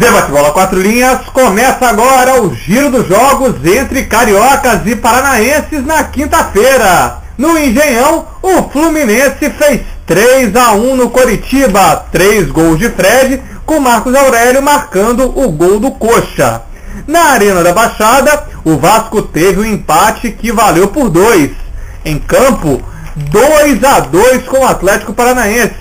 Debate Bola 4 Linhas, começa agora o giro dos jogos entre cariocas e paranaenses na quinta-feira. No Engenhão, o Fluminense fez 3-1 no Coritiba, 3 gols de Fred, com Marcos Aurélio marcando o gol do Coxa. Na Arena da Baixada, o Vasco teve um empate que valeu por 2. Em campo, 2-2 com o Atlético Paranaense.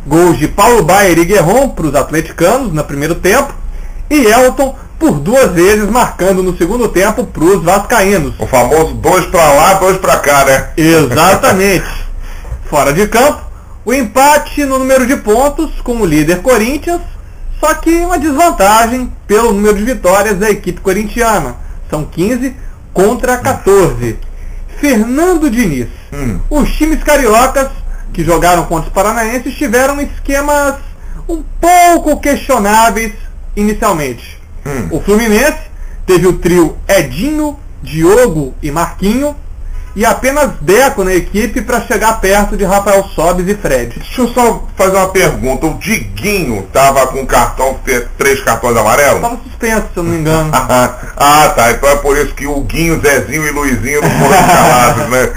Gols de Paulo Baier e Guerron para os atleticanos no primeiro tempo e Elton por 2 vezes marcando no segundo tempo para os vascaínos. O famoso 2 para lá, 2 para cá, né? Exatamente. Fora de campo, o empate no número de pontos com o líder Corinthians, só que uma desvantagem pelo número de vitórias da equipe corintiana. São 15 contra 14. Fernando Diniz. Os times cariocas que jogaram contra os paranaenses tiveram esquemas um pouco questionáveis inicialmente. O Fluminense teve o trio Edinho, Diogo e Marquinho e apenas Deco na equipe para chegar perto de Rafael Sobis e Fred. Deixa eu só fazer uma pergunta. O Diguinho tava com 3 cartões amarelos? Estava suspenso, se eu não me engano. Ah, tá. Então é por isso que o Guinho, Zezinho e Luizinho não foram escalados, né?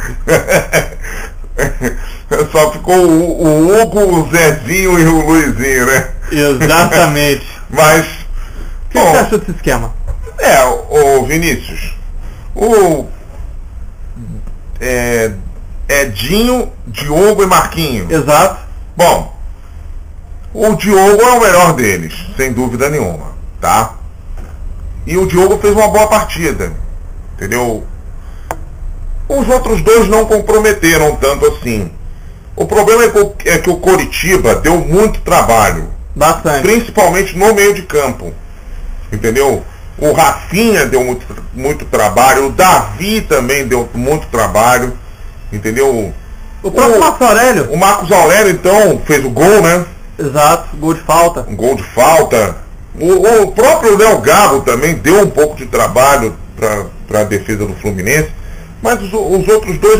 Só ficou o Hugo, o Zezinho e o Luizinho, né? Exatamente. Mas... O que você achou desse esquema? O Vinícius, Edinho, Diogo e Marquinho. Exato. Bom, o Diogo é o melhor deles, sem dúvida nenhuma, tá? E o Diogo fez uma boa partida, entendeu? Os outros dois não comprometeram tanto assim. O problema é que o Coritiba deu muito trabalho. Bastante. Principalmente no meio de campo. Entendeu? O Rafinha deu muito trabalho. O Davi também deu muito trabalho. Entendeu? O próprio Marcos Aurélio. O Marcos Aurélio, então, fez o gol, né? Exato, gol de falta. Um gol de falta. O próprio Léo Gabo também deu um pouco de trabalho para a defesa do Fluminense. Mas os outros dois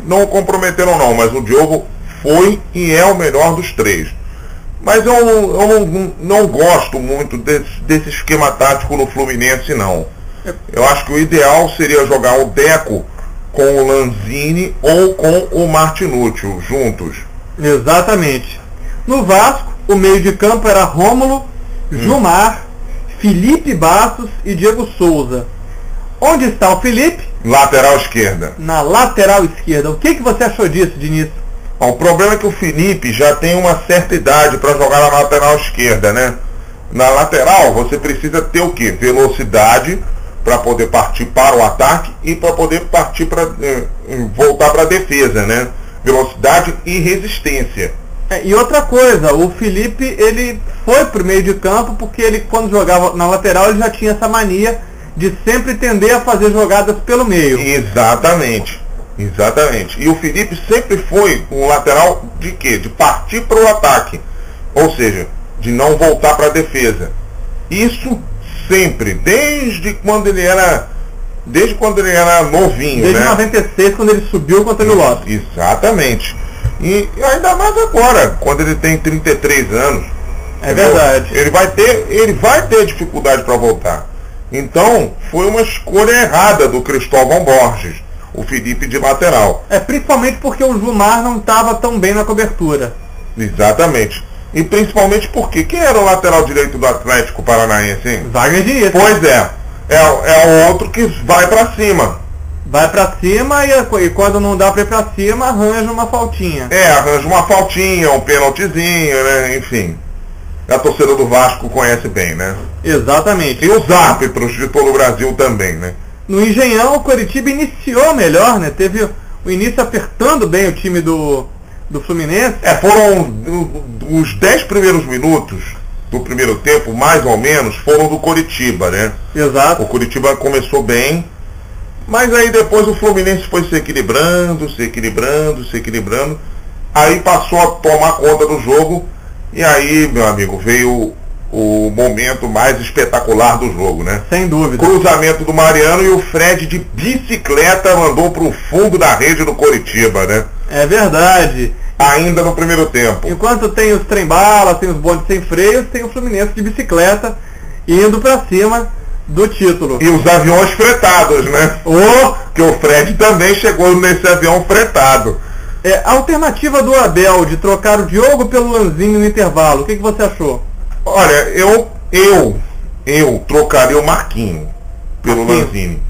não comprometeram não, mas o Diogo foi e é o melhor dos 3. Mas eu não gosto muito desse esquema tático no Fluminense, não. Eu acho que o ideal seria jogar o Deco com o Lanzini ou com o Martinútil juntos. Exatamente. No Vasco, o meio de campo era Rômulo, Gilmar, Felipe Bastos e Diego Souza. Onde está o Felipe? Lateral esquerda. Na lateral esquerda. O que você achou disso, Diniz? O problema é que o Felipe já tem uma certa idade para jogar na lateral esquerda, né? Na lateral você precisa ter o quê? Velocidade para poder partir para o ataque e para poder partir para voltar para a defesa, né? Velocidade e resistência. E outra coisa, o Felipe ele foi pro meio de campo porque ele quando jogava na lateral ele já tinha essa mania de sempre tender a fazer jogadas pelo meio. Exatamente. E o Felipe sempre foi um lateral de quê? De partir para o ataque. Ou seja, de não voltar para a defesa. Isso sempre, desde quando ele era novinho, desde né? 96, quando ele subiu contra o Lopes. Exatamente. E ainda mais agora, quando ele tem 33 anos. É verdade. Ele vai ter dificuldade para voltar. Então, foi uma escolha errada do Cristóvão Borges, o Felipe de lateral. Principalmente porque o Gilmar não estava tão bem na cobertura. Exatamente. E principalmente porque quem era o lateral direito do Atlético Paranaense, hein? Wagner Diniz. Pois é. É o outro que vai para cima. Vai para cima e quando não dá para ir para cima, arranja uma faltinha. Arranja uma faltinha, um pênaltizinho, né? Enfim. A torcida do Vasco conhece bem, né? Exatamente. E os árbitros de todo o Brasil também, né? No Engenhão, o Coritiba iniciou melhor, né? Teve o início apertando bem o time do Fluminense. Foram os 10 primeiros minutos do primeiro tempo, mais ou menos, foram do Coritiba, né? Exato. O Coritiba começou bem, mas aí depois o Fluminense foi se equilibrando. Aí passou a tomar conta do jogo. E aí, meu amigo, veio o momento mais espetacular do jogo, né? Sem dúvida. Cruzamento do Mariano e o Fred de bicicleta mandou para o fundo da rede do Coritiba, né? É verdade. ainda no primeiro tempo. Enquanto tem os trem-bala, tem os bondes sem freios, tem o Fluminense de bicicleta indo para cima do título. E os aviões fretados, né? Que o Fred também chegou nesse avião fretado. A alternativa do Abel de trocar o Diogo pelo Lanzinho no intervalo, o que você achou? Olha, eu trocaria o Marquinho pelo Lanzini.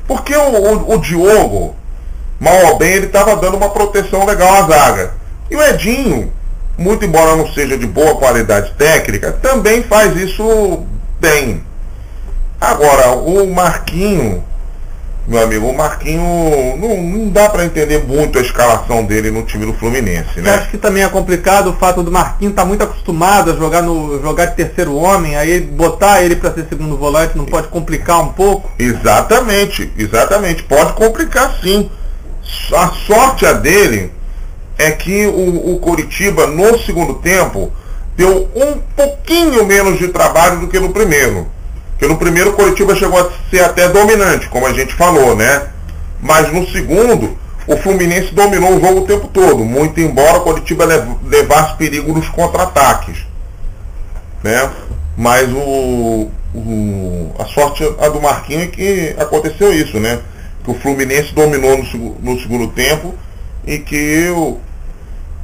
Porque o Diogo, mal ou bem, ele estava dando uma proteção legal à zaga. E o Edinho, muito embora não seja de boa qualidade técnica, também faz isso bem. Agora, o Marquinho, meu amigo, o Marquinho não dá para entender muito a escalação dele no time do Fluminense, né? Eu acho que também é complicado o fato do Marquinho estar muito acostumado a jogar de terceiro homem, aí botar ele para ser segundo volante não pode complicar um pouco? Exatamente, pode complicar sim. A sorte dele é que o Coritiba no segundo tempo deu um pouquinho menos de trabalho do que no primeiro. Porque no primeiro o Coritiba chegou a ser até dominante, como a gente falou, né? Mas no segundo, o Fluminense dominou o jogo o tempo todo, muito embora o Coritiba levasse perigo nos contra-ataques, né? Mas a sorte do Marquinhos é que aconteceu isso, né? Que o Fluminense dominou no segundo tempo e que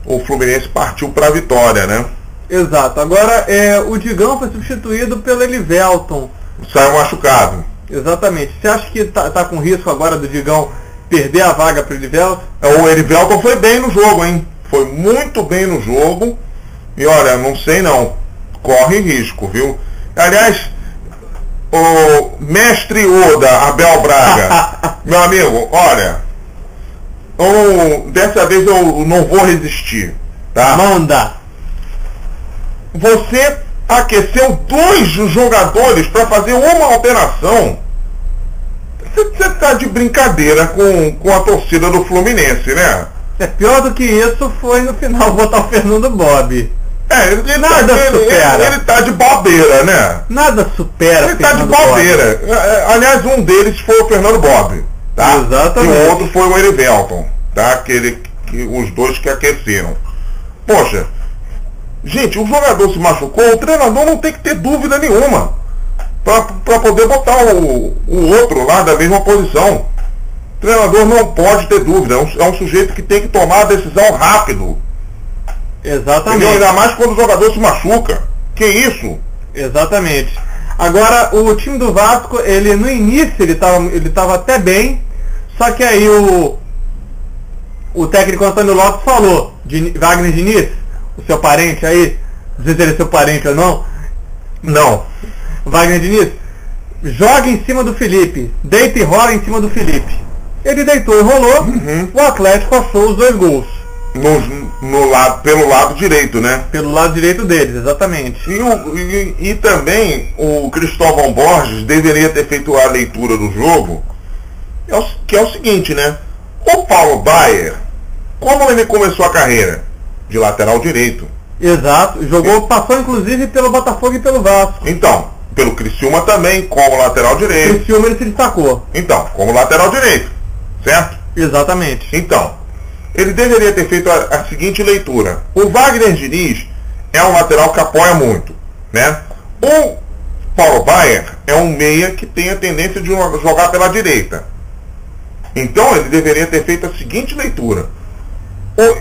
o Fluminense partiu para a vitória, né? Exato. Agora, o Digão foi substituído pelo Elivelton. Saiu machucado. Exatamente. Você acha que tá com risco agora do Digão perder a vaga para o Elivelton? O Elivelton foi bem no jogo, hein? Foi muito bem no jogo. E olha, não sei não. Corre risco, viu? Aliás, o mestre Oda, Abel Braga, meu amigo, olha, dessa vez eu não vou resistir, tá? Manda! Você aqueceu 2 jogadores para fazer uma alteração. Você tá de brincadeira com a torcida do Fluminense, né? Pior do que isso foi no final botar o Fernando Bob. Ele tá de bobeira, né? Nada supera. Ele tá de bobeira. Aliás, um deles foi o Fernando Bob, tá? Exatamente. E o outro foi o Elivelton, tá? Os dois que aqueceram. Poxa, gente, o jogador se machucou, o treinador não tem que ter dúvida nenhuma para poder botar o outro lá da mesma posição. O treinador não pode ter dúvida, é um sujeito que tem que tomar a decisão rápido. Exatamente. Entendeu? Ainda mais quando o jogador se machuca. Que isso? Exatamente. Agora, o time do Vasco, ele no início ele tava até bem, só que aí o técnico Antônio Lopes falou, Wagner Diniz, o seu parente aí, não sei se ele é seu parente ou não. Não. Wagner Diniz, joga em cima do Felipe, deita e rola em cima do Felipe. Ele deitou e rolou, o Atlético achou os 2 gols. Pelo lado direito, né? Pelo lado direito deles, exatamente. E também o Cristóvão Borges deveria ter feito a leitura do jogo, que é o seguinte, né? O Paulo Baier, como ele começou a carreira? De lateral direito. Exato, passou inclusive pelo Botafogo e pelo Vasco. Então, pelo Criciúma também, como lateral direito. Criciúma ele se destacou. Então, como lateral direito, certo? Exatamente. Então, ele deveria ter feito a seguinte leitura. O Wagner Diniz é um lateral que apoia muito, né? O Paulo Baier é um meia que tem a tendência de jogar pela direita. Então, ele deveria ter feito a seguinte leitura.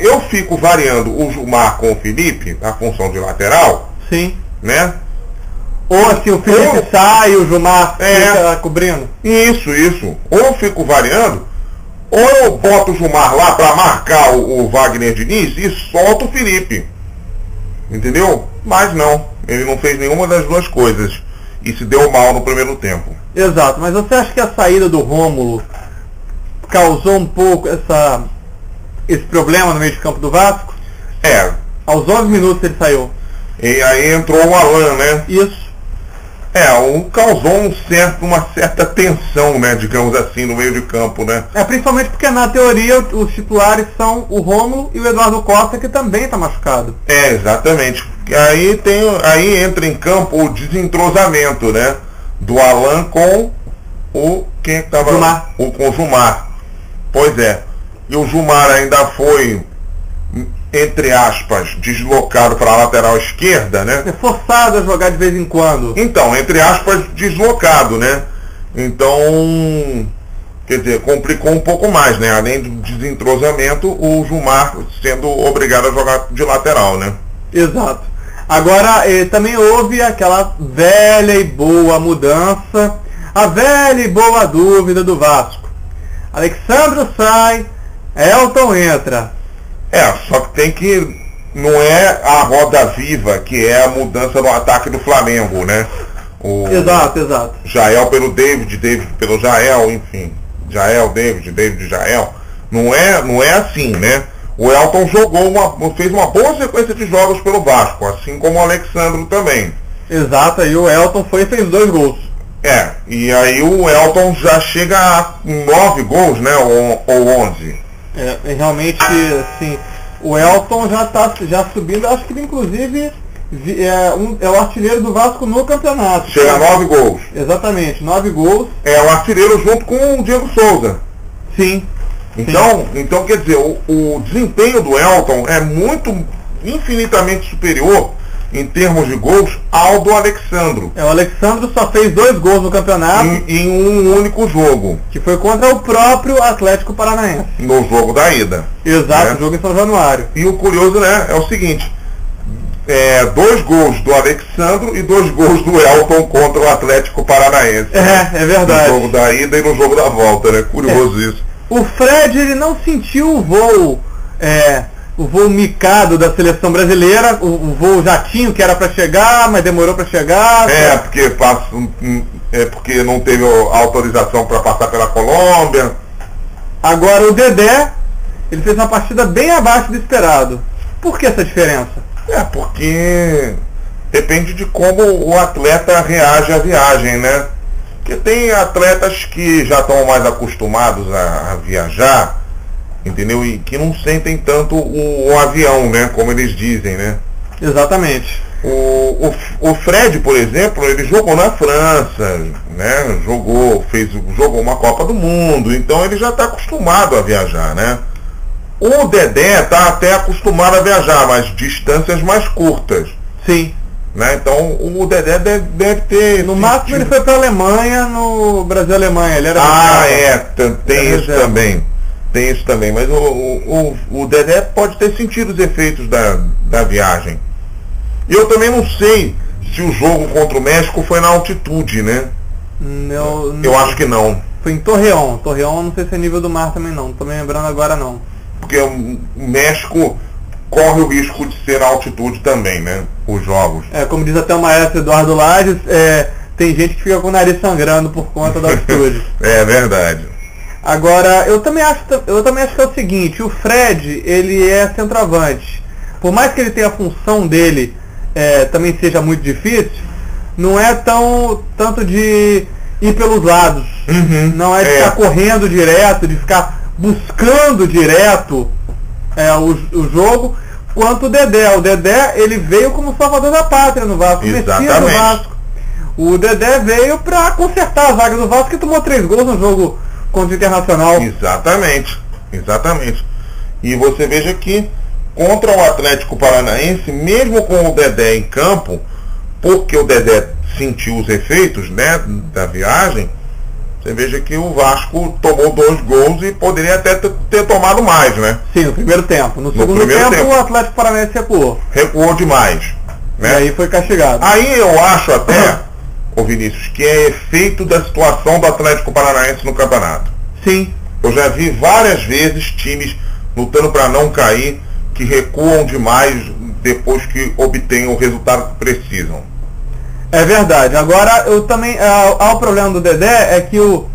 Eu fico variando o Gilmar com o Felipe, na função de lateral. Sim. Né? Ou assim, o Felipe sai e o Gilmar fica cobrindo. Isso. Ou eu fico variando, ou eu boto o Gilmar lá para marcar o Wagner Diniz e solto o Felipe. Entendeu? Mas não, ele não fez nenhuma das duas coisas. E se deu mal no primeiro tempo. Exato, mas você acha que a saída do Rômulo causou um pouco esse problema no meio de campo do Vasco? Aos 11 minutos ele saiu. E aí entrou o Alan, né? Isso. Causou uma certa tensão, né? Digamos assim, no meio de campo, né? Principalmente porque na teoria os titulares são o Rômulo e o Eduardo Costa, que também está machucado. Exatamente. Aí entra em campo o desentrosamento, né? Do Alan com quem estava? Gilmar. Com o Gilmar. Pois é. E o Gilmar ainda foi entre aspas, deslocado para a lateral esquerda, né? É forçado a jogar de vez em quando. Então, entre aspas, deslocado, né? Então, quer dizer, complicou um pouco mais, né? Além do desentrosamento, o Gilmar sendo obrigado a jogar de lateral, né? Exato. Agora, também houve aquela velha e boa mudança, a velha e boa dúvida do Vasco. Alexandro sai, Elton entra. Só que tem que... Não é a roda viva, que é a mudança no ataque do Flamengo, né? Exato. Jael pelo David, David pelo Jael, enfim. Jael, David, David, Jael. Não é assim, né? O Elton fez uma boa sequência de jogos pelo Vasco, assim como o Alexandro também. Exato, e o Elton foi e fez 2 gols. E aí o Elton já chega a 9 gols, né? Ou 11. Realmente, assim, o Elton já está subindo, acho que ele inclusive é o artilheiro do Vasco no campeonato. Chega a 9 gols. Exatamente, 9 gols. É o artilheiro junto com o Diego Souza. Sim. Então quer dizer, o desempenho do Elton é infinitamente superior em termos de gols ao do Alexandro. O Alexandro só fez 2 gols no campeonato. Em um único jogo. Que foi contra o próprio Atlético Paranaense. No jogo da ida. Exato, jogo em São Januário. E o curioso, né, é o seguinte, 2 gols do Alexandro e 2 gols do Elton contra o Atlético Paranaense. É verdade. No jogo da ida e no jogo da volta, né? Curioso isso. O Fred, ele não sentiu o voo micado da seleção brasileira, o voo jatinho que era para chegar, mas demorou para chegar. Porque não teve autorização para passar pela Colômbia. Agora o Dedé, ele fez uma partida bem abaixo do esperado. Por que essa diferença? Porque depende de como o atleta reage à viagem, né? Porque tem atletas que já estão mais acostumados a viajar, entendeu? E que não sentem tanto o avião, né? Como eles dizem, né? Exatamente. O Fred, por exemplo, ele jogou na França, né? Jogou uma Copa do Mundo, então ele já está acostumado a viajar, né? O Dedé está até acostumado a viajar, mas distâncias mais curtas. Sim. Né? Então o Dedé deve ter... No máximo ele foi para a Alemanha, no Brasil-Alemanha. Ele era tem isso também. Tem isso também, mas o Dedé pode ter sentido os efeitos da viagem. E eu também não sei se o jogo contra o México foi na altitude, né? Eu acho que não. Foi em Torreón. Torreón não sei se é nível do mar também não. Não tô me lembrando agora não. Porque o México corre o risco de ser altitude também, né? Os jogos. Como diz até o maestro Eduardo Lages, tem gente que fica com o nariz sangrando por conta da altitude. É verdade. Agora, eu também acho que é o seguinte, o Fred, ele é centroavante. Por mais que ele tenha a função dele também seja muito difícil, não é tanto de ir pelos lados. Não é de ficar correndo direto, de ficar buscando direto o jogo, quanto o Dedé. O Dedé, ele veio como salvador da pátria no Vasco, Messias do Vasco. O Dedé veio para consertar a zaga do Vasco, que tomou 3 gols no jogo contra o Internacional. Exatamente. E você veja que contra o Atlético Paranaense, mesmo com o Dedé em campo, porque o Dedé sentiu os efeitos, né, da viagem, você veja que o Vasco tomou 2 gols e poderia até ter tomado mais, né? Sim, no primeiro tempo. No segundo tempo, o Atlético Paranaense recuou. Recuou demais, né? E aí foi castigado. Aí eu acho até, ô Vinícius, que é efeito da situação do Atlético Paranaense no campeonato. Sim. Eu já vi várias vezes times lutando para não cair, que recuam demais depois que obtêm o resultado que precisam. É verdade. Agora, eu também, o problema do Dedé é que o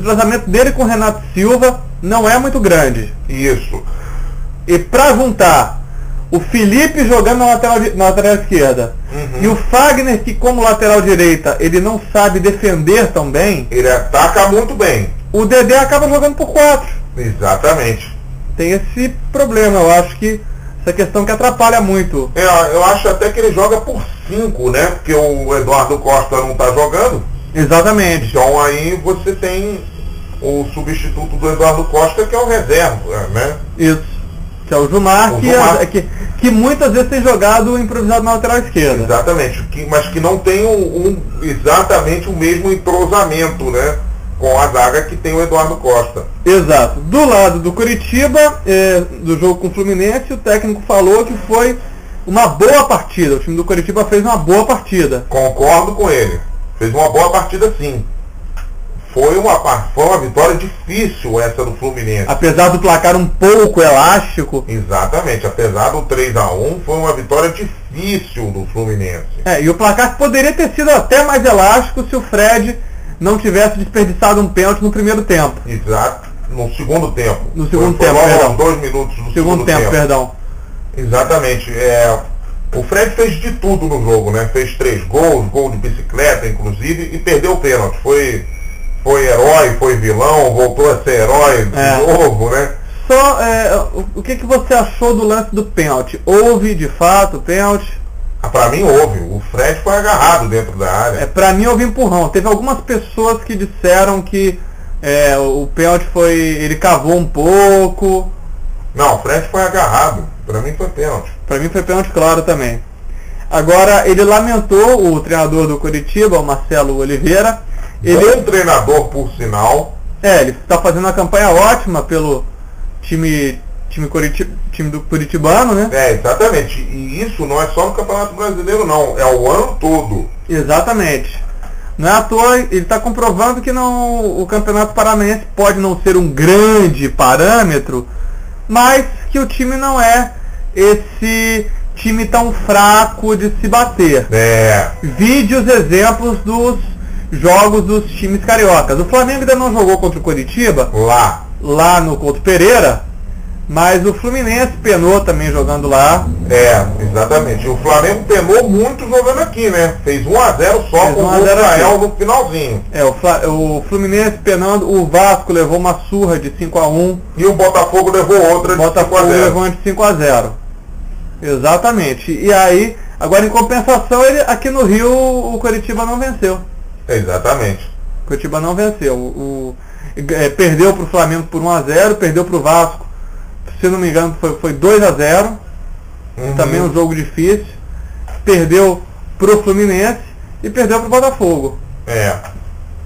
tratamento dele com o Renato Silva não é muito grande. Isso. E para juntar o Felipe jogando na lateral esquerda e o Fagner, que como lateral direita ele não sabe defender tão bem, ele ataca muito bem. O Dedé acaba jogando por 4. Exatamente. Tem esse problema, eu acho que essa questão que atrapalha muito. Eu acho até que ele joga por 5, né? Porque o Eduardo Costa não está jogando. Exatamente. Então aí você tem o substituto do Eduardo Costa, que é o reserva, né? Isso. Que é o Gilmar, que muitas vezes tem jogado improvisado na lateral esquerda. Exatamente, mas que não tem exatamente o mesmo entrosamento, né, com a zaga que tem o Eduardo Costa. Exato. Do lado do Coritiba, do jogo com o Fluminense, o técnico falou que foi uma boa partida. O time do Coritiba fez uma boa partida. Concordo com ele. Fez uma boa partida, sim. Foi uma vitória difícil essa do Fluminense. Apesar do placar um pouco elástico. Exatamente. Apesar do 3-1, foi uma vitória difícil do Fluminense. E o placar poderia ter sido até mais elástico se o Fred não tivesse desperdiçado um pênalti no primeiro tempo. Exato. No segundo tempo. No segundo tempo, perdão. 2 minutos do segundo tempo. Perdão. Exatamente. O Fred fez de tudo no jogo, né? Fez 3 gols, gol de bicicleta, inclusive, e perdeu o pênalti. Foi herói, foi vilão, voltou a ser herói de novo, né? O que você achou do lance do pênalti? Houve, de fato, o pênalti? Pra mim houve. O Fred foi agarrado dentro da área. Pra mim houve empurrão. Teve algumas pessoas que disseram que o pênalti ele cavou um pouco. Não, o Fred foi agarrado. Pra mim foi pênalti. Pra mim foi pênalti claro também. Agora, ele lamentou, o treinador do Coritiba, o Marcelo Oliveira. Ele é um treinador, por sinal. Ele está fazendo uma campanha ótima pelo time do Curitibano, né? Exatamente. E isso não é só no Campeonato Brasileiro, não. É o ano todo. Exatamente. Não é à toa, ele está comprovando que o Campeonato Paranaense pode não ser um grande parâmetro, mas que o time não é esse time tão fraco de se bater. Vide os exemplos dos jogos dos times cariocas. O Flamengo ainda não jogou contra o Coritiba lá no Couto Pereira, mas o Fluminense penou também jogando lá. Exatamente. O Flamengo penou muito jogando aqui, né? Fez 1-0 só com o Israel no finalzinho. O Fluminense penando, o Vasco levou uma surra de 5-1. E o Botafogo levou outra de 5-0. Botafogo levou uma de 5-0. Exatamente. E aí, agora em compensação, aqui no Rio o Coritiba não venceu. Exatamente. O Coritiba não venceu. Perdeu para o Flamengo por 1-0, perdeu para o Vasco, se não me engano, foi 2-0. Também um jogo difícil. Perdeu para o Fluminense e perdeu para o Botafogo.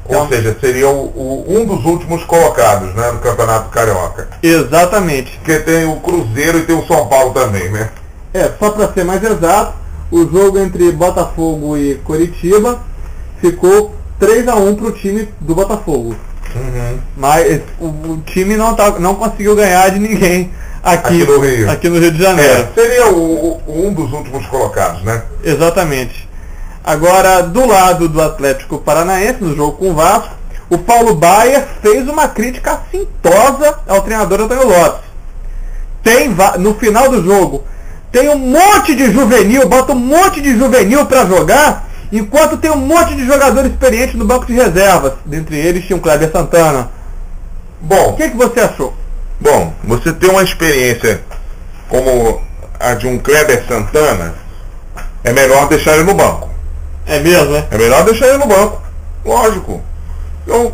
Ou seja, seria um dos últimos colocados, né, no Campeonato Carioca. Exatamente. Porque tem o Cruzeiro e tem o São Paulo também, né? Só para ser mais exato, o jogo entre Botafogo e Coritiba ficou 3-1 para o time do Botafogo. Mas o time não conseguiu ganhar de ninguém aqui no Rio de Janeiro. Seria um dos últimos colocados, né? Exatamente. Agora, do lado do Atlético Paranaense, no jogo com o Vasco, o Paulo Baier fez uma crítica assintosa ao treinador Antônio Lopes. No final do jogo, tem um monte de juvenil, bota um monte de juvenil para jogar, enquanto tem um monte de jogador experiente no banco de reservas. Dentre eles tinha o Kleber Santana. Bom, o que você achou? Bom, você tem uma experiência como a de um Kleber Santana, é melhor deixar ele no banco. É mesmo, né? É melhor deixar ele no banco. Lógico. Eu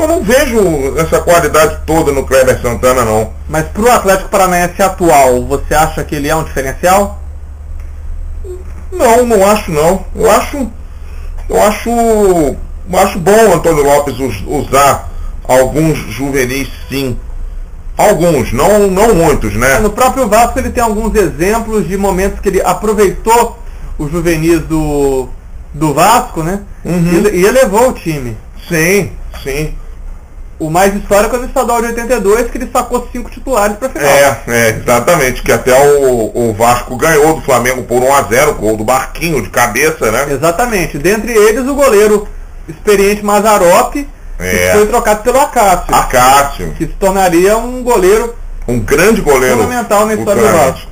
não vejo essa qualidade toda no Kleber Santana, não. Mas pro Atlético Paranaense atual, você acha que ele é um diferencial? Não acho não. Eu acho bom o Antônio Lopes usar alguns juvenis, sim. Alguns, não muitos, né? No próprio Vasco ele tem alguns exemplos de momentos que ele aproveitou os juvenis do Vasco, né? E elevou o time. Sim. O mais histórico é no estadual de 82, que ele sacou 5 titulares para final. Exatamente, que até o Vasco ganhou do Flamengo por 1-0, gol do Barquinho de cabeça, né? Exatamente, dentre eles o goleiro experiente Mazzaropi, que foi trocado pelo Acácio, que se tornaria um grande goleiro fundamental na história do Vasco.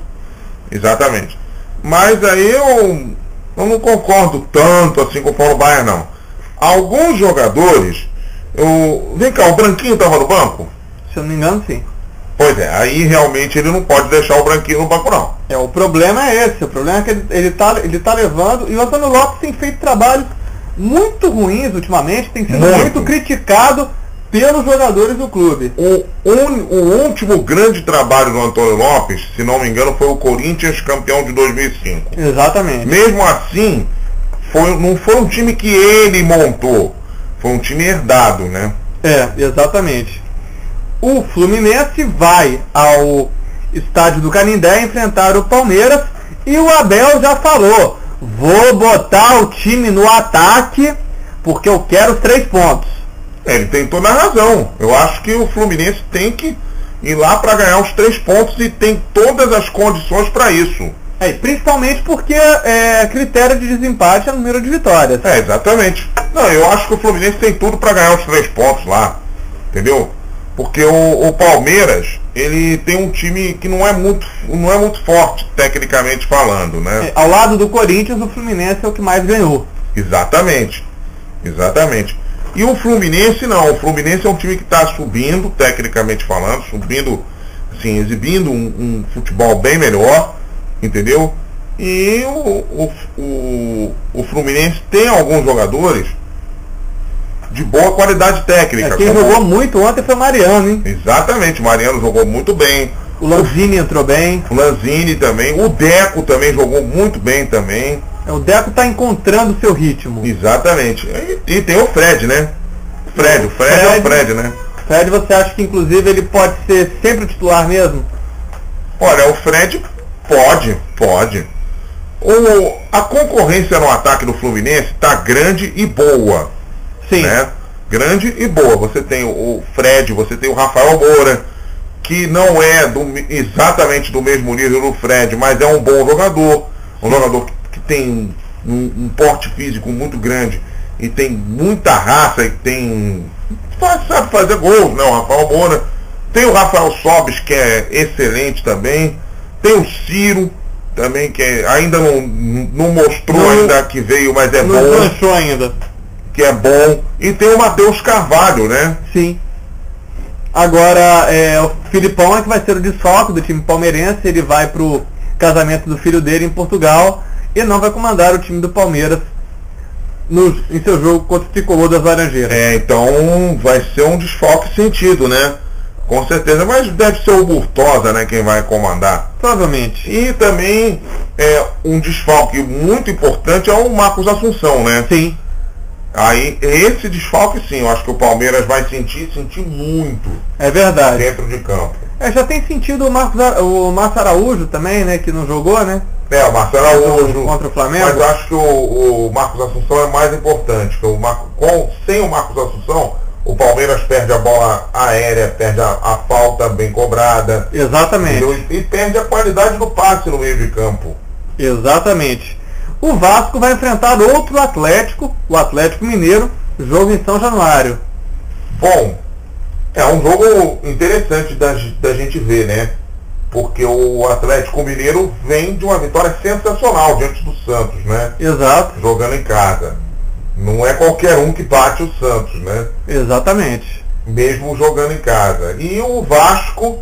Exatamente. Mas aí eu não concordo tanto assim com o Paulo Baier, não. Alguns jogadores, vem cá, o Branquinho estava no banco? Se eu não me engano, sim. Pois é, aí realmente ele não pode deixar o Branquinho no banco, não. O problema é esse, o problema é que ele tá levando, e o Antônio Lopes tem feito trabalhos muito ruins ultimamente, tem sido muito criticado pelos jogadores do clube. O último grande trabalho do Antônio Lopes, se não me engano, foi o Corinthians campeão de 2005. Exatamente. Mesmo assim, não foi um time que ele montou, foi um time herdado, né? Exatamente. O Fluminense vai ao estádio do Canindé enfrentar o Palmeiras e o Abel já falou: vou botar o time no ataque porque eu quero os 3 pontos. Ele tem toda a razão. Eu acho que o Fluminense tem que ir lá para ganhar os 3 pontos e tem todas as condições para isso. Principalmente porque critério de desempate é o número de vitórias. Exatamente. Não, eu acho que o Fluminense tem tudo para ganhar os 3 pontos lá. Entendeu? Porque o Palmeiras, ele tem um time que não é muito forte, tecnicamente falando, né? Ao lado do Corinthians, o Fluminense é o que mais ganhou. Exatamente. E o Fluminense não. O Fluminense é um time que está subindo, tecnicamente falando, assim, exibindo um futebol bem melhor, entendeu? E o Fluminense tem alguns jogadores de boa qualidade técnica. Quem jogou muito ontem foi o Mariano, hein? Exatamente, o Mariano jogou muito bem. O Lanzini entrou bem. O Lanzini também. O Deco também jogou muito bem também. O Deco está encontrando o seu ritmo. Exatamente. E tem o Fred, né? O Fred é o Fred, né? Fred, você acha que inclusive ele pode ser sempre o titular mesmo? Olha, o Fred pode. A concorrência no ataque do Fluminense está grande e boa. Sim. Né? Grande e boa. Você tem o Fred, você tem o Rafael Moura, que não é exatamente do mesmo nível do Fred, mas é um bom jogador. Um jogador que tem um porte físico muito grande e tem muita raça e sabe fazer gols, né? O Rafael Moura. Tem o Rafael Sobis, que é excelente também. Tem o Ciro também, que ainda não mostrou ainda que veio, mas é bom. Não lançou ainda. Que é bom. E tem o Matheus Carvalho, né? Sim. Agora, o Filipão é que vai ser o desfalque do time palmeirense. Ele vai pro casamento do filho dele em Portugal e não vai comandar o time do Palmeiras em seu jogo contra o Tricolor das Laranjeiras. Então vai ser um desfalque sentido, né? Com certeza, mas deve ser o Burtosa, né, quem vai comandar. Provavelmente. E também um desfalque muito importante é o Marcos Assunção, né? Sim. Aí, esse desfalque sim, eu acho que o Palmeiras vai sentir muito. É verdade. Dentro de campo. Já tem sentido o Márcio Araújo também, né, que não jogou, né? O Márcio Araújo. Contra o Flamengo. Mas eu acho que o Marcos Assunção é mais importante. Sem o Marcos Assunção, o Palmeiras perde a bola aérea, perde a falta bem cobrada. Exatamente. E perde a qualidade do passe no meio de campo. Exatamente. O Vasco vai enfrentar outro Atlético, o Atlético Mineiro, jogo em São Januário. Bom, é um jogo interessante da gente ver, né? Porque o Atlético Mineiro vem de uma vitória sensacional diante do Santos, né? Exato. Jogando em casa. Não é qualquer um que bate o Santos, né? Exatamente. Mesmo jogando em casa. E o Vasco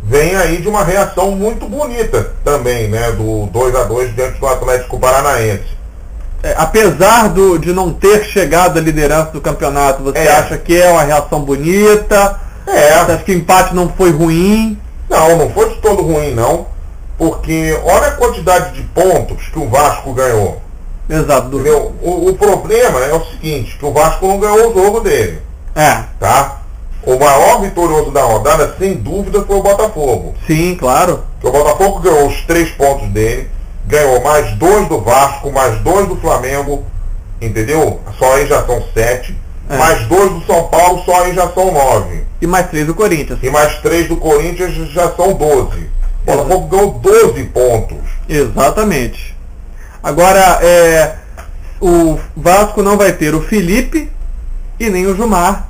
vem aí de uma reação muito bonita também, né? Do 2-2 diante do Atlético Paranaense. Apesar de não ter chegado à liderança do campeonato, você acha que é uma reação bonita? Você acha que o empate não foi ruim? Não foi de todo ruim, não. Porque olha a quantidade de pontos que o Vasco ganhou. Exato. Entendeu? O problema é o seguinte, que o Vasco não ganhou o jogo dele. Tá? O maior vitorioso da rodada, sem dúvida, foi o Botafogo. Sim, claro. Porque o Botafogo ganhou os 3 pontos dele, ganhou mais 2 do Vasco, mais 2 do Flamengo, entendeu? Só aí já são 7. Mais 2 do São Paulo, só aí já são 9. E mais 3 do Corinthians. E mais 3 do Corinthians já são 12. O Botafogo ganhou 12 pontos. Exatamente. Agora, o Vasco não vai ter o Felipe e nem o Gilmar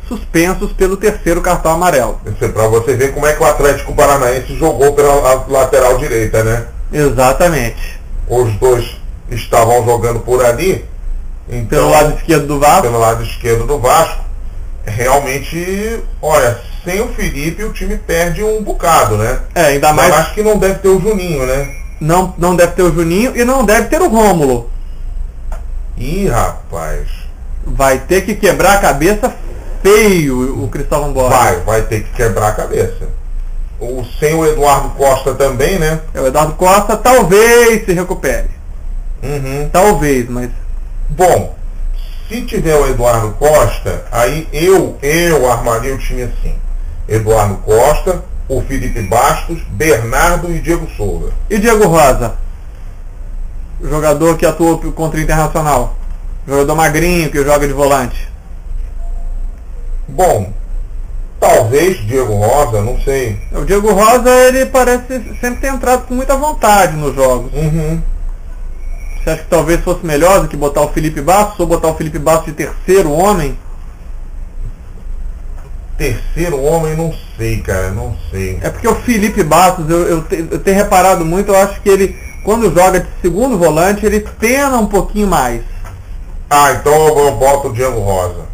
suspensos pelo 3º cartão amarelo. Isso é pra você ver como é que o Atlético Paranaense jogou pela lateral direita, né? Exatamente. Os dois estavam jogando por ali. Então, pelo lado esquerdo do Vasco. Pelo lado esquerdo do Vasco. Realmente, olha, sem o Felipe o time perde um bocado, né? Ainda mais. Eu acho que não deve ter o Juninho, né? Não deve ter o Juninho e não deve ter o Rômulo. Ih, rapaz. Vai ter que quebrar a cabeça feio o Cristóvão Borges. Vai ter que quebrar a cabeça. Sem o Eduardo Costa também, né? O Eduardo Costa talvez se recupere. Talvez, mas... Bom, se tiver o Eduardo Costa, aí eu armaria o time assim. Eduardo Costa, o Felipe Bastos, Bernardo e Diego Souza. E Diego Rosa? O jogador que atuou contra o Internacional. Jogador magrinho que joga de volante. Bom, talvez Diego Rosa, não sei. O Diego Rosa, ele parece sempre ter entrado com muita vontade nos jogos. Você acha que talvez fosse melhor do que botar o Felipe Bastos, ou botar o Felipe Bastos de terceiro homem? Terceiro homem, não sei, cara, não sei. É porque o Felipe Bastos, eu tenho reparado muito, eu acho que ele, quando joga de segundo volante, ele pena um pouquinho mais. Então eu boto o Diego Rosa.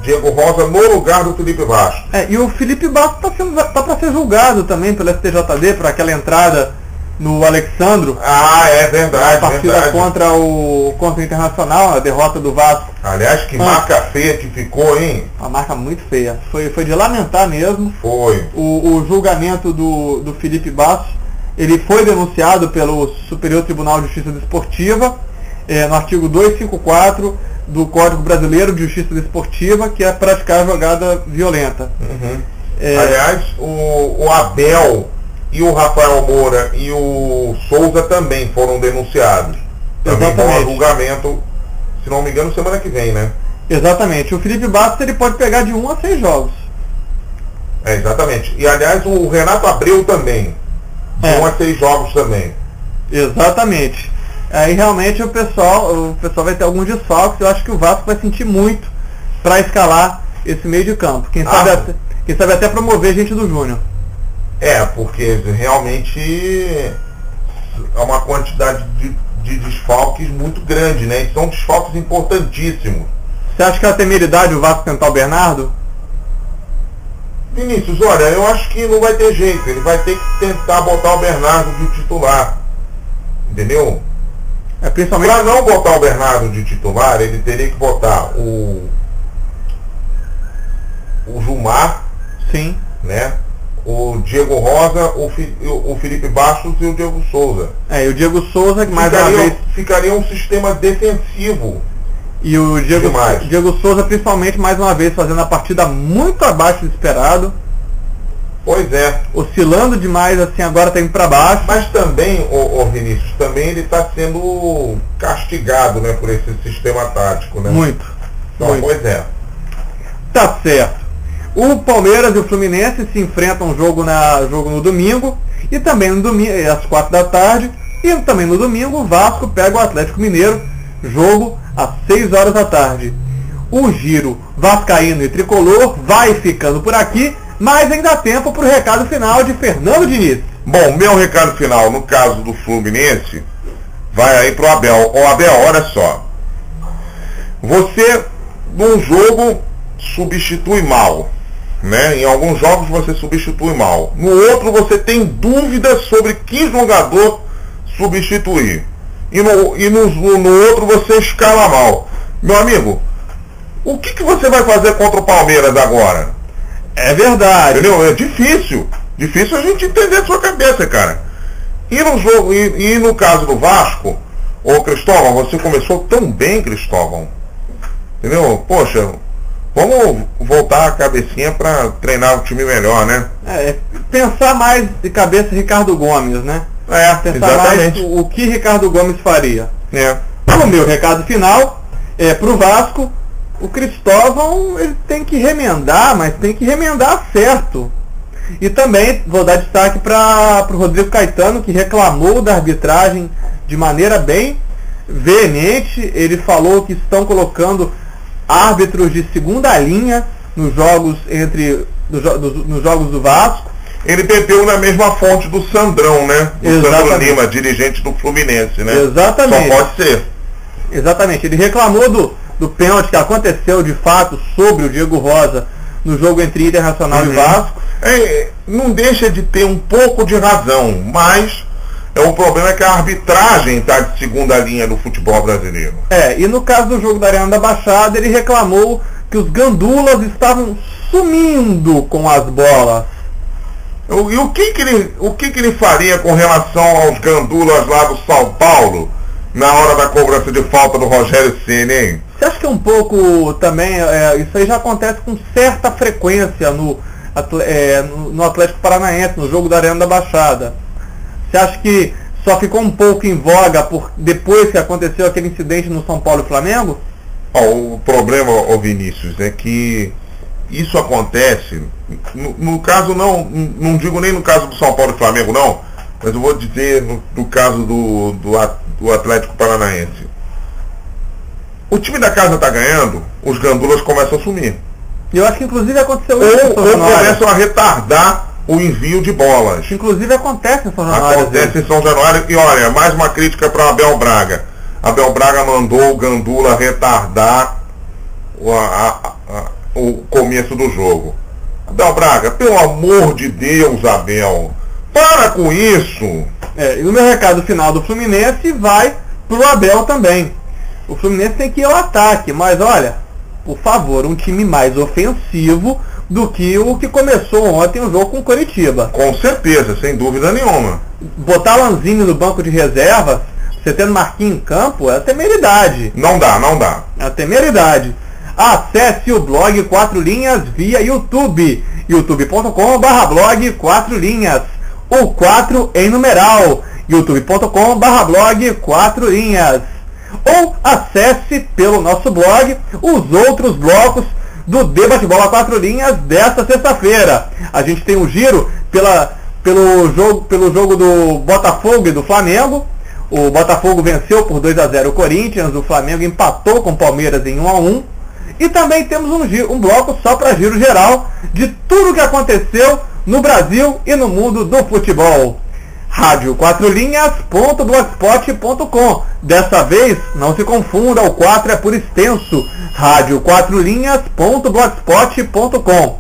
Diego Rosa no lugar do Felipe Bastos. E o Felipe Bastos tá para ser julgado também pelo STJD, por aquela entrada no Alexandro. É verdade. A partida contra o Internacional, a derrota do Vasco. Aliás, que marca feia que ficou, hein? Uma marca muito feia. Foi de lamentar mesmo. Foi. O julgamento do Felipe Bastos, ele foi denunciado pelo Superior Tribunal de Justiça Desportiva, no artigo 254 do Código Brasileiro de Justiça Desportiva, que é praticar jogada violenta. Aliás, o Abel e o Rafael Moura e o Souza também foram denunciados. Também vão a julgamento, se não me engano, semana que vem, né? Exatamente. O Felipe Bastos, ele pode pegar de 1 a 6 jogos. Exatamente. E aliás, o Renato Abreu também. De 1 a 6 jogos também. Exatamente. Aí realmente o pessoal vai ter alguns desfalques. Eu acho que o Vasco vai sentir muito para escalar esse meio de campo. Quem sabe até promover gente do Júnior. Porque realmente é uma quantidade de desfalques muito grande, né? E são desfalques importantíssimos. Você acha que é a temeridade o Vasco tentar o Bernardo? Vinícius, olha, eu acho que não vai ter jeito. Ele vai ter que tentar botar o Bernardo de titular. Entendeu? Principalmente... Para não botar o Bernardo de titular, ele teria que botar o Gilmar. Sim. Né? O Diego Rosa, o Felipe Bastos e o Diego Souza. E o Diego Souza, que mais uma vez... Ficaria um sistema defensivo. E o Diego Souza, principalmente, mais uma vez, fazendo a partida muito abaixo do esperado. Pois é. Oscilando demais, assim, agora tá indo para baixo. Mas também, o Vinícius, também ele está sendo castigado, né, por esse sistema tático, né? Muito. Pois é. Tá certo. O Palmeiras e o Fluminense se enfrentam jogo no domingo, e também no domingo, às 4 da tarde, e também no domingo o Vasco pega o Atlético Mineiro, jogo às 6 horas da tarde. O giro vascaíno e tricolor vai ficando por aqui, mas ainda há tempo para o recado final de Fernando Diniz. Bom, meu recado final, no caso do Fluminense, vai aí pro Abel. Abel, olha só. Você, num jogo, substitui mal. Né? Em alguns jogos você substitui mal. No outro você tem dúvidas sobre que jogador substituir. E no outro você escala mal. Meu amigo, o que você vai fazer contra o Palmeiras agora? É verdade. Entendeu? É difícil. Difícil a gente entender a sua cabeça, cara. E no jogo, e no caso do Vasco, Cristóvão, você começou tão bem, Cristóvão. Entendeu? Poxa, vamos voltar a cabecinha para treinar o time melhor, né? Pensar mais de cabeça Ricardo Gomes, né? Pensar exatamente. Mais o que Ricardo Gomes faria. O meu recado final é pro Vasco. O Cristóvão, ele tem que remendar, mas tem que remendar certo. E também vou dar destaque para o Rodrigo Caetano, que reclamou da arbitragem de maneira bem veemente. Ele falou que estão colocando árbitros de segunda linha nos jogos nos jogos do Vasco. Ele bebeu na mesma fonte do Sandrão, né? Do Sandro Lima, dirigente do Fluminense, né? Exatamente. Só pode ser. Exatamente. Ele reclamou do pênalti que aconteceu de fato sobre o Diego Rosa no jogo entre Internacional e Vasco. Não deixa de ter um pouco de razão, mas o problema é que a arbitragem está de segunda linha no futebol brasileiro. E no caso do jogo da Arena da Baixada, ele reclamou que os gandulas estavam sumindo com as bolas. E o que ele faria com relação aos gandulas lá do São Paulo, na hora da cobrança de falta do Rogério Ceni, hein? Você acha que é um pouco também, isso aí já acontece com certa frequência no Atlético Paranaense, no jogo da Arena da Baixada? Você acha que só ficou um pouco em voga depois que aconteceu aquele incidente no São Paulo e Flamengo? O problema, Vinícius, é que isso acontece, no caso não digo nem no caso do São Paulo e Flamengo não, mas eu vou dizer no caso do Atlético Paranaense. O time da casa está ganhando, os gandulas começam a sumir. Eu acho que inclusive aconteceu isso. Ou começam a retardar o envio de bolas. Inclusive acontece em São Januário. Acontece em São Januário. E olha, mais uma crítica para Abel Braga. Abel Braga mandou o gandula retardar o começo do jogo. Abel Braga, pelo amor de Deus, Abel, para com isso. E o meu recado final do Fluminense vai pro Abel também. O Fluminense tem que ir ao ataque, mas olha, por favor, um time mais ofensivo do que o que começou ontem o jogo com o Coritiba. Com certeza, sem dúvida nenhuma. Botar Lanzinho no banco de reservas, você tendo Marquinhos em campo, é temeridade. Não dá. É temeridade. Acesse o blog 4 Linhas via YouTube, youtube.com/blog 4 Linhas, o 4 em numeral, youtube.com/blog 4 Linhas. Ou acesse pelo nosso blog os outros blocos do Debate-Bola 4 Linhas desta sexta-feira. A gente tem um giro pelo jogo do Botafogo e do Flamengo. O Botafogo venceu por 2-0 o Corinthians, o Flamengo empatou com o Palmeiras em 1-1. E também temos um bloco só para giro geral de tudo que aconteceu no Brasil e no mundo do futebol. Rádio4linhas.blogspot.com. Dessa vez, não se confunda, o 4 é por extenso. Rádio4linhas.blogspot.com.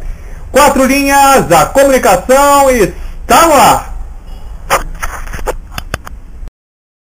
4 Linhas, a comunicação está no ar.